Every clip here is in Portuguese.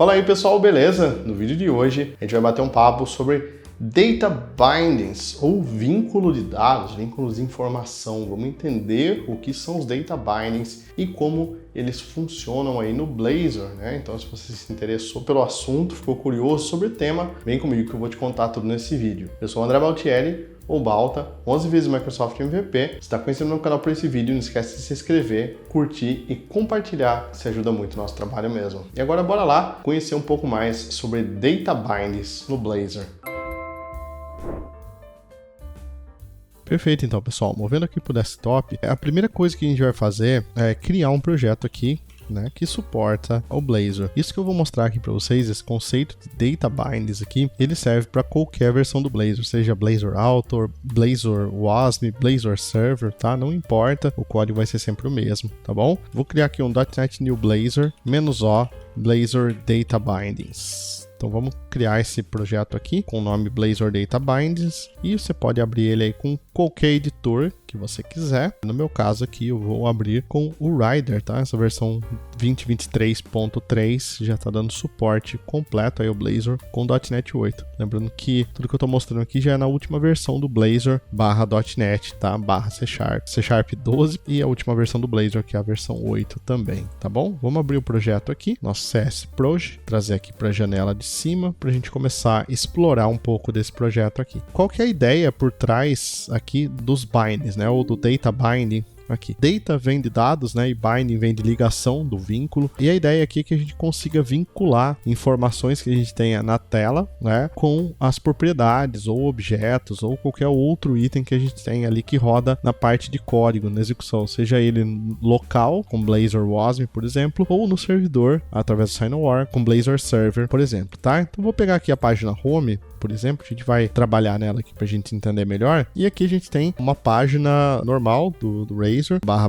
Fala aí pessoal, beleza? No vídeo de hoje a gente vai bater um papo sobre Data Bindings, ou vínculo de dados, vínculos de informação. Vamos entender o que são os Data Bindings e como eles funcionam aí no Blazor, né? Então se você se interessou pelo assunto, ficou curioso sobre o tema, vem comigo que eu vou te contar tudo nesse vídeo. Eu sou o André Baltieri, ou Balta, 11 vezes Microsoft MVP. Se está conhecendo meu canal por esse vídeo, não esquece de se inscrever, curtir e compartilhar, que isso ajuda muito o nosso trabalho mesmo. E agora bora lá conhecer um pouco mais sobre Data Bindings no Blazor. Perfeito, então pessoal, movendo aqui para o desktop, a primeira coisa que a gente vai fazer é criar um projeto aqui, né, que suporta o Blazor. Isso que eu vou mostrar aqui para vocês, esse conceito de Data Bindings aqui, ele serve para qualquer versão do Blazor, seja Blazor Author, Blazor WASM, Blazor Server, tá? Não importa, o código vai ser sempre o mesmo, tá bom? Vou criar aqui um .NET New Blazor, -O, Blazor Data Bindings. Então vamos criar esse projeto aqui com o nome Blazor Data Bindings e você pode abrir ele aí com qualquer editor que você quiser. No meu caso aqui eu vou abrir com o Rider, tá? Essa versão 2023.3 já está dando suporte completo aí ao Blazor com .NET 8. Lembrando que tudo que eu estou mostrando aqui já é na última versão do Blazor /.NET, tá? /C#, C# 12 e a última versão do Blazor que é a versão 8 também, tá bom? Vamos abrir o projeto aqui, nosso CS Proj, trazer aqui para a janela de cima para a gente começar a explorar um pouco desse projeto aqui. Qual que é a ideia por trás aqui dos bindings, né, ou do data binding? Aqui. Data vem de dados, né? E binding vem de ligação do vínculo. E a ideia aqui é que a gente consiga vincular informações que a gente tenha na tela, né? Com as propriedades ou objetos ou qualquer outro item que a gente tem ali que roda na parte de código, na execução. Seja ele local, com Blazor WASM, por exemplo, ou no servidor, através do SignWar, com Blazor Server, por exemplo, tá? Então vou pegar aqui a página Home, por exemplo, a gente vai trabalhar nela aqui pra gente entender melhor. E aqui a gente tem uma página normal do Razor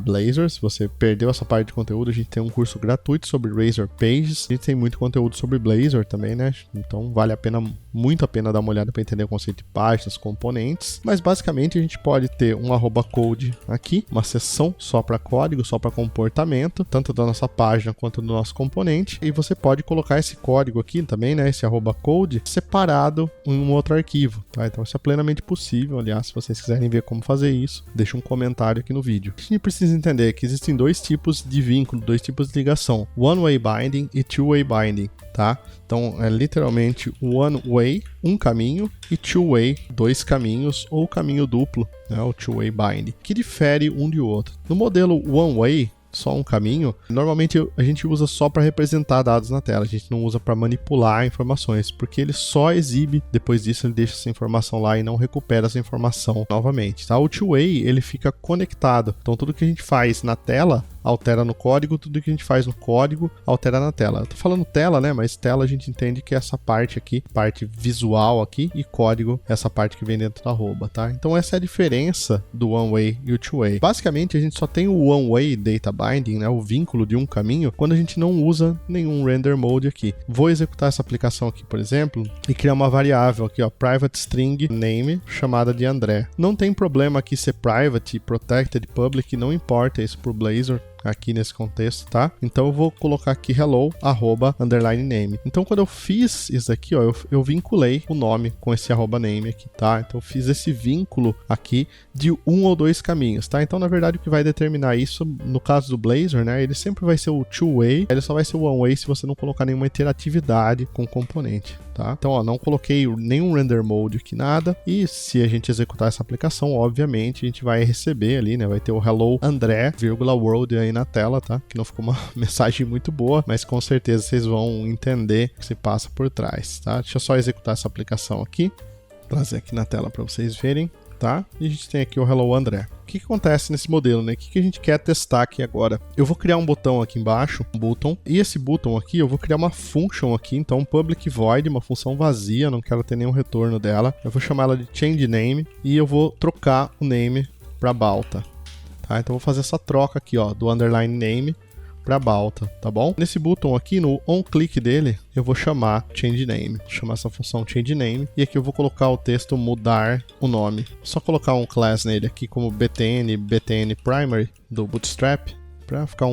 /Blazor. Se você perdeu essa parte de conteúdo, a gente tem um curso gratuito sobre Razor Pages. A gente tem muito conteúdo sobre Blazor também, né? Então vale a pena, muito a pena dar uma olhada para entender o conceito de páginas, componentes. Mas basicamente a gente pode ter um @code aqui, uma seção só para código, só para comportamento, tanto da nossa página quanto do nosso componente. E você pode colocar esse código aqui também, né? Esse @code separado em um outro arquivo, tá? Então isso é plenamente possível. Aliás, se vocês quiserem ver como fazer isso, deixa um comentário aqui no vídeo. A gente precisa entender que existem dois tipos de vínculo, dois tipos de ligação: one-way binding e two-way binding, tá? Então é literalmente one-way, um caminho, e two-way, dois caminhos, ou caminho duplo, né? O two-way binding, que difere um de outro. No modelo one-way, só um caminho, normalmente a gente usa só para representar dados na tela, a gente não usa para manipular informações, porque ele só exibe, depois disso ele deixa essa informação lá e não recupera essa informação novamente, tá? O two-way, ele fica conectado, então tudo que a gente faz na tela altera no código, tudo que a gente faz no código altera na tela. Eu tô falando tela, né? Mas tela a gente entende que é essa parte aqui, parte visual aqui, e código, essa parte que vem dentro da arroba, tá? Então essa é a diferença do one-way e o two-way. Basicamente a gente só tem o one-way data binding, né? O vínculo de um caminho, quando a gente não usa nenhum render mode aqui. Vou executar essa aplicação aqui, por exemplo, e criar uma variável aqui, ó, private string name, chamada de André. Não tem problema aqui ser private, protected, public, não importa isso pro Blazor aqui nesse contexto, tá? Então eu vou colocar aqui hello _name. Então quando eu fiz isso aqui, ó, eu vinculei o nome com esse @name aqui, tá? Então eu fiz esse vínculo aqui de um ou dois caminhos, tá? Então na verdade o que vai determinar isso, no caso do Blazor, né, ele sempre vai ser o two-way, ele só vai ser o one-way se você não colocar nenhuma interatividade com o componente, tá? Então ó, não coloquei nenhum render mode aqui, nada, e se a gente executar essa aplicação, obviamente a gente vai receber ali, né, vai ter o hello André, world aí na tela, tá? Que não ficou uma mensagem muito boa, mas com certeza vocês vão entender o que se passa por trás, tá? Deixa eu só executar essa aplicação aqui, trazer aqui na tela para vocês verem, tá? E a gente tem aqui o Hello André. O que acontece nesse modelo, né? O que a gente quer testar aqui agora? Eu vou criar um botão aqui embaixo, um button, e esse button aqui eu vou criar uma function aqui, então public void, uma função vazia, não quero ter nenhum retorno dela. Eu vou chamar ela de change name e eu vou trocar o name para Balta. Tá, então eu vou fazer essa troca aqui, ó, do underline name para Balta, tá bom? Nesse botão aqui, no onClick dele, eu vou chamar change name, vou chamar essa função change name, e aqui eu vou colocar o texto mudar o nome. Só colocar um class nele aqui como btn primary do Bootstrap, para ficar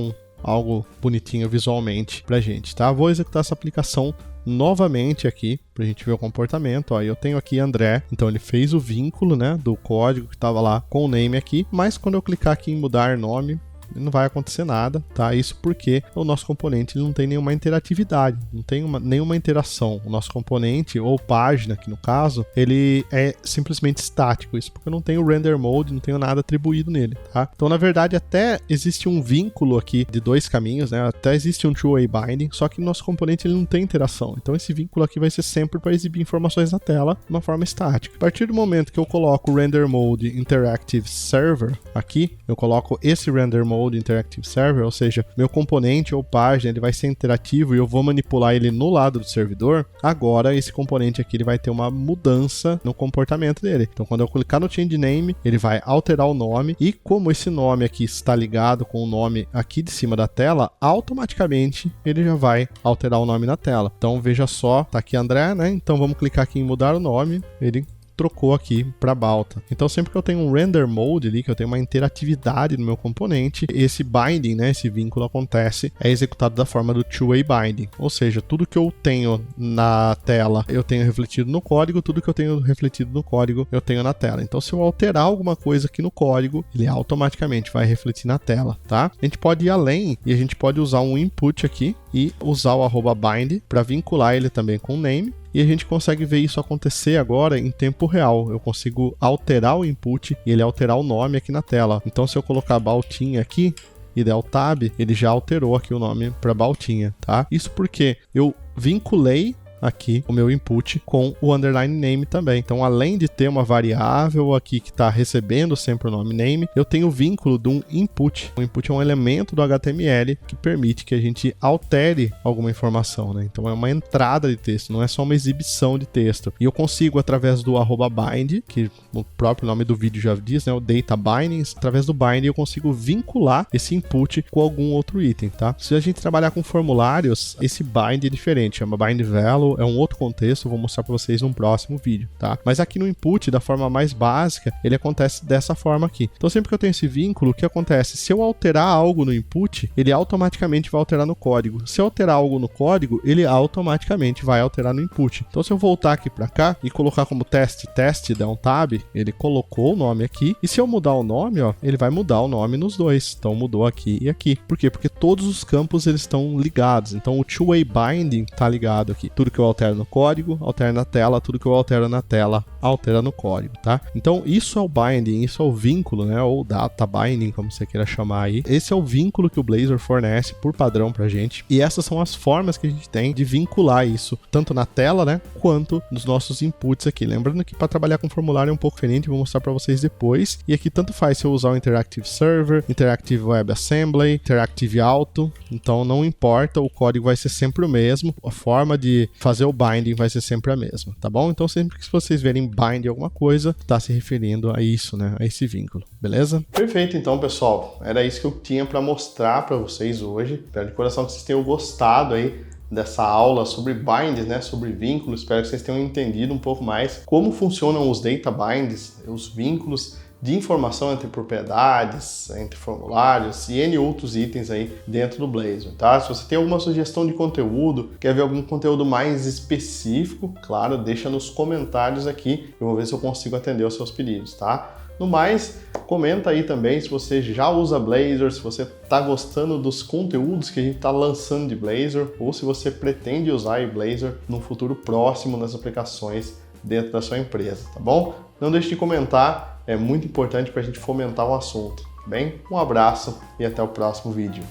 algo bonitinho visualmente pra gente, tá? Vou executar essa aplicação novamente aqui, pra gente ver o comportamento. Ó, eu tenho aqui André, então ele fez o vínculo, né, do código que estava lá com o name aqui, mas quando eu clicar aqui em mudar nome, não vai acontecer nada, tá? Isso porque o nosso componente ele não tem nenhuma interatividade, não tem nenhuma interação. O nosso componente, ou página aqui no caso, ele é simplesmente estático. Isso porque eu não tenho render mode, não tenho nada atribuído nele, tá? Então, na verdade, até existe um vínculo aqui de dois caminhos, né? Até existe um two-way binding, só que o nosso componente ele não tem interação. Então, esse vínculo aqui vai ser sempre para exibir informações na tela de uma forma estática. A partir do momento que eu coloco o render mode interactive server aqui, eu coloco esse render mode interactive server, ou seja, meu componente ou página ele vai ser interativo e eu vou manipular ele no lado do servidor. Agora esse componente aqui ele vai ter uma mudança no comportamento dele. Então quando eu clicar no change name, ele vai alterar o nome, e como esse nome aqui está ligado com o nome aqui de cima da tela, automaticamente ele já vai alterar o nome na tela. Então veja só, tá aqui André, né? Então vamos clicar aqui em mudar o nome, ele trocou aqui para Balta. Então sempre que eu tenho um render mode ali, que eu tenho uma interatividade no meu componente, esse binding, né, esse vínculo acontece, é executado da forma do two-way binding. Ou seja, tudo que eu tenho na tela, eu tenho refletido no código, tudo que eu tenho refletido no código, eu tenho na tela. Então se eu alterar alguma coisa aqui no código, ele automaticamente vai refletir na tela, tá? A gente pode ir além e a gente pode usar um input aqui e usar o @bind para vincular ele também com o name. E a gente consegue ver isso acontecer agora em tempo real. Eu consigo alterar o input e ele alterar o nome aqui na tela. Então se eu colocar Baltinha aqui e der o tab, ele já alterou aqui o nome para Baltinha, tá? Isso porque eu vinculei aqui o meu input com o underline name também. Então, além de ter uma variável aqui que está recebendo sempre o nome name, eu tenho o vínculo de um input. O input é um elemento do HTML que permite que a gente altere alguma informação, né? Então, é uma entrada de texto, não é só uma exibição de texto. E eu consigo, através do @bind, que o próprio nome do vídeo já diz, né? O data bindings, através do bind eu consigo vincular esse input com algum outro item, tá? Se a gente trabalhar com formulários, esse bind é diferente, chama bind value, é um outro contexto, eu vou mostrar para vocês num próximo vídeo, tá? Mas aqui no input, da forma mais básica, ele acontece dessa forma aqui. Então sempre que eu tenho esse vínculo, o que acontece? Se eu alterar algo no input, ele automaticamente vai alterar no código. Se eu alterar algo no código, ele automaticamente vai alterar no input. Então se eu voltar aqui para cá e colocar como teste, der um tab, ele colocou o nome aqui, e se eu mudar o nome, ó, ele vai mudar o nome nos dois. Então mudou aqui e aqui. Por quê? Porque todos os campos eles estão ligados. Então o two-way binding tá ligado aqui. Tudo que eu altero no código, altera na tela, tudo que eu altero na tela, altera no código, tá? Então isso é o binding, isso é o vínculo, né? Ou data binding, como você queira chamar aí. Esse é o vínculo que o Blazor fornece por padrão pra gente. E essas são as formas que a gente tem de vincular isso, tanto na tela, né? Quanto nos nossos inputs aqui. Lembrando que para trabalhar com formulário é um pouco diferente, vou mostrar para vocês depois. E aqui tanto faz se eu usar o Interactive Server, Interactive WebAssembly, Interactive Auto. Então não importa, o código vai ser sempre o mesmo. A forma de fazer o binding vai ser sempre a mesma, tá bom? Então sempre que vocês verem bind alguma coisa, tá se referindo a isso, né? A esse vínculo, beleza? Perfeito, então, pessoal. Era isso que eu tinha para mostrar para vocês hoje. Espero de coração que vocês tenham gostado aí dessa aula sobre binds, né? Sobre vínculos. Espero que vocês tenham entendido um pouco mais como funcionam os data binds, os vínculos de informação entre propriedades, entre formulários e N outros itens aí dentro do Blazor, tá? Se você tem alguma sugestão de conteúdo, quer ver algum conteúdo mais específico, claro, deixa nos comentários aqui, eu vou ver se eu consigo atender os seus pedidos, tá? No mais, comenta aí também se você já usa Blazor, se você está gostando dos conteúdos que a gente está lançando de Blazor, ou se você pretende usar o Blazor no futuro próximo nas aplicações dentro da sua empresa, tá bom? Não deixe de comentar, é muito importante para a gente fomentar o assunto, tá bem? Um abraço e até o próximo vídeo.